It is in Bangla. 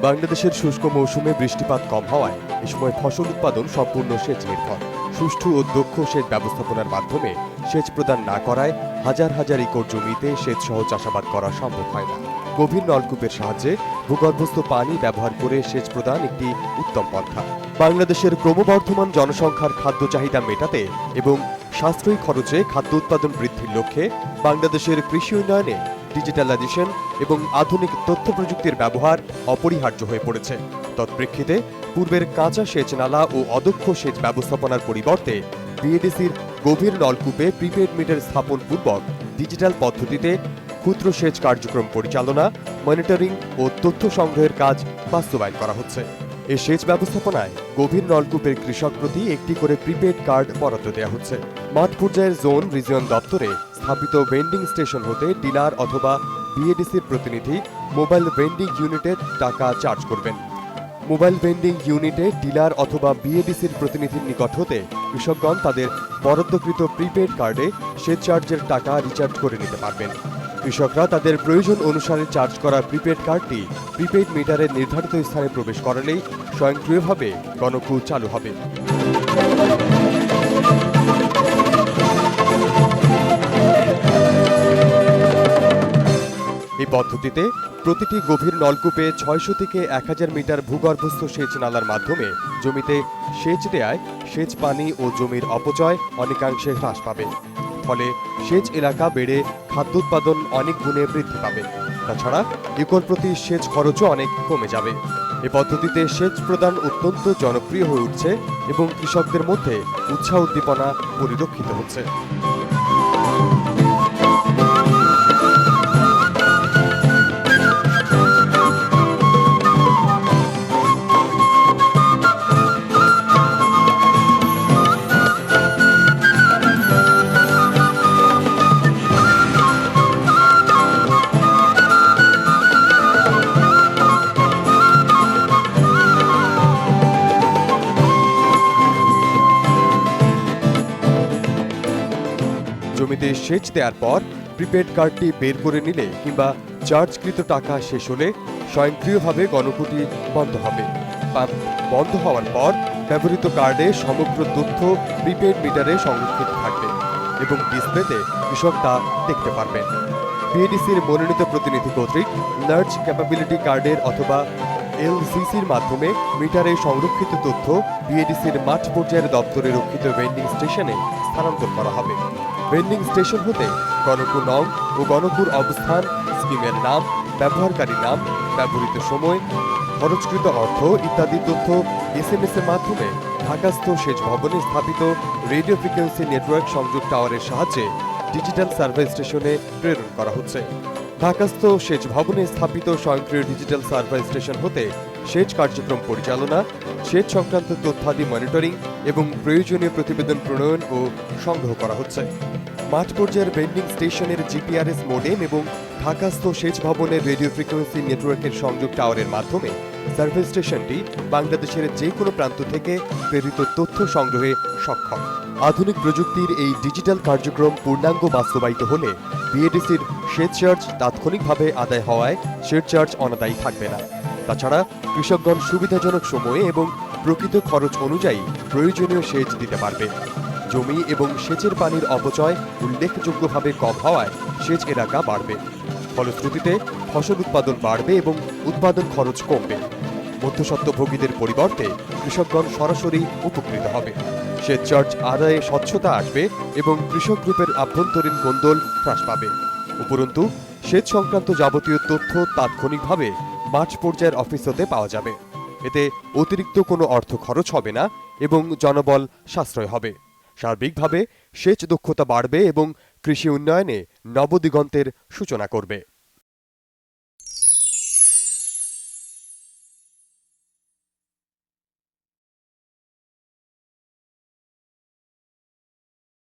বাংলাদেশের শুষ্ক মৌসুমে বৃষ্টিপাত কম হওয়ায় এ সময় ফসল উৎপাদন সম্পূর্ণ সেচ নির্ভর। সুষ্ঠু ও দক্ষ সেচ ব্যবস্থাপনার মাধ্যমে সেচ প্রদান না করায় হাজার হাজার একর জমিতে সেচ সহ চাষাবাদ করা সম্ভব হয় না। গভীর নলকূপের সাহায্যে ভূগর্ভস্থ পানি ব্যবহার করে সেচ প্রদান একটি উত্তম পন্থা। বাংলাদেশের ক্রমবর্ধমান জনসংখ্যার খাদ্য চাহিদা মেটাতে এবং সাশ্রয়ী খরচে খাদ্য উৎপাদন বৃদ্ধির লক্ষ্যে বাংলাদেশের কৃষি উন্নয়নে ডিজিটালাইজেশন এবং আধুনিক তথ্য প্রযুক্তির ব্যবহার অপরিহার্য হয়ে পড়েছে। তৎপ্রেক্ষিতে পূর্বের কাঁচা সেচ নালা ও অদক্ষ সেচ ব্যবস্থাপনার পরিবর্তে বিএডিসির গভীর নলকূপে প্রিপেড মিটার স্থাপন পূর্বক ডিজিটাল পদ্ধতিতে ক্ষুদ্র সেচ কার্যক্রম পরিচালনা, মনিটরিং ও তথ্য সংগ্রহের কাজ বাস্তবায়ন করা হচ্ছে। এই সেচ ব্যবস্থাপনায় গভীর নলকূপের কৃষক প্রতি একটি করে প্রিপেড কার্ড বরাদ্দ দেওয়া হচ্ছে। মাঠ পর্যায়ের জোন রিজিয়ন দপ্তরে স্থাপিত ভেন্ডিং স্টেশন হতে ডিলার অথবা বিএডিসির প্রতিনিধি মোবাইল ভেন্ডিং ইউনিটে টাকা চার্জ করবেন। মোবাইল ভেন্ডিং ইউনিটে ডিলার অথবা বিএডিসির প্রতিনিধির নিকট হতে কৃষকগণ তাদের বরাদ্দকৃত প্রিপেড কার্ডে সেচ চার্জের টাকা রিচার্জ করে নিতে পারবেন। কৃষকরা তাদের প্রয়োজন অনুসারে চার্জ করা প্রিপেড কার্ডটি প্রিপেড মিটারের নির্ধারিত স্থানে প্রবেশ করালেই স্বয়ংক্রিয়ভাবে গণকূপ চালু হবে। এই পদ্ধতিতে প্রতিটি গভীর নলকূপে 600 থেকে 1000 মিটার ভূগর্ভস্থ সেচ নালার মাধ্যমে জমিতে সেচ দেয়ায় সেচ পানি ও জমির অপচয় অনেকাংশে হ্রাস পাবে। ফলে সেচ এলাকা বেড়ে খাদ্য উৎপাদন অনেক গুণে বৃদ্ধি পাবে। তাছাড়া একর প্রতি সেচ খরচও অনেক কমে যাবে। এ পদ্ধতিতে সেচ প্রদান অত্যন্ত জনপ্রিয় হয়ে উঠছে এবং কৃষকদের মধ্যে উৎসাহ উদ্দীপনা পরিলক্ষিত হচ্ছে। জমিতে সেচ দেওয়ার পর প্রিপেড কার্ডটি বের করে নিলে কিংবা চার্জকৃত টাকা শেষ হলে স্বয়ংক্রিয়ভাবে গণকূপটি বন্ধ হবে। পাম্প বন্ধ হওয়ার পর ব্যবহৃত কার্ডে সমগ্র তথ্য প্রিপেড মিটারে সংরক্ষিত থাকবে এবং ডিসপ্লেতে কৃষক তা দেখতে পারবেন। বিএডিসির মনোনীত প্রতিনিধি কর্তৃক লার্জ ক্যাপাবিলিটি কার্ডের অথবা এলসিসির মাধ্যমে মিটারে সংরক্ষিত তথ্য বিএডিসির মাঠ পর্যায়ের দপ্তরে রক্ষিত ভেন্ডিং স্টেশনে স্থানান্তর করা হবে। ভেন্ডিং স্টেশন হতে গণকূপ নং ও গণকূপ অবস্থান, স্কিমের নাম, ব্যবহারকারী নাম, ব্যবহৃত সময়, খরচকৃত অর্থ ইত্যাদি তথ্য এসএমএস এর মাধ্যমে ঢাকাস্থ সেচ ভবনে স্থাপিত রেডিও ফ্রিকোয়েন্সি নেটওয়ার্ক সংযোগ টাওয়ারের সাহায্যে ডিজিটাল সার্ভার স্টেশনে প্রেরণ করা হচ্ছে। ঢাকাস্থ সেচ ভবনে স্থাপিত স্বয়ংক্রিয় ডিজিটাল সার্ভার স্টেশন হতে সেচ কার্যক্রম পরিচালনা, সেচ সংক্রান্ত তথ্যাদি মনিটরিং এবং প্রয়োজনীয় প্রতিবেদন প্রণয়ন ও সংগ্রহ করা হচ্ছে। মাঠ পর্যায়ের ভেন্ডিং স্টেশনের জিপিআরএস মোডেম এবং ঢাকাস্থ সেচ ভবনের রেডিও ফ্রিকোয়েন্সি নেটওয়ার্কের সংযোগ টাওয়ারের মাধ্যমে সার্ভার স্টেশনটি বাংলাদেশের যে কোনো প্রান্ত থেকে প্রেরিত তথ্য সংগ্রহে সক্ষম। আধুনিক প্রযুক্তির এই ডিজিটাল কার্যক্রম পূর্ণাঙ্গ বাস্তবায়িত হলে বিএডিসির সেচ চার্জ তাৎক্ষণিকভাবে আদায় হওয়ায় সেচ চার্জ অনাদায়ী থাকবে না। তাছাড়া কৃষকগণ সুবিধাজনক সময়ে এবং প্রকৃত খরচ অনুযায়ী প্রয়োজনীয় সেচ দিতে পারবে। জমি এবং সেচের পানির অপচয় উল্লেখযোগ্যভাবে কম হওয়ায় সেচ এলাকা বাড়বে। ফলশ্রুতিতে ফসল উৎপাদন বাড়বে এবং উৎপাদন খরচ কমবে। মধ্যস্বত্বভোগীদের পরিবর্তে কৃষকগণ সরাসরি উপকৃত হবে। সেচ চার্জ আদায়ে স্বচ্ছতা আসবে এবং কৃষক গ্রুপের আভ্যন্তরীণ গোন্দল হ্রাস পাবে। উপরন্তু সেচ সংক্রান্ত যাবতীয় তথ্য তাৎক্ষণিকভাবে মাঠ পর্যায়ের অফিস হতে পাওয়া যাবে। এতে অতিরিক্ত কোনো অর্থ খরচ হবে না এবং জনবল সাশ্রয় হবে। সার্বিকভাবে সেচ দক্ষতা বাড়বে এবং কৃষি উন্নয়নে নবদিগন্তের সূচনা করবে।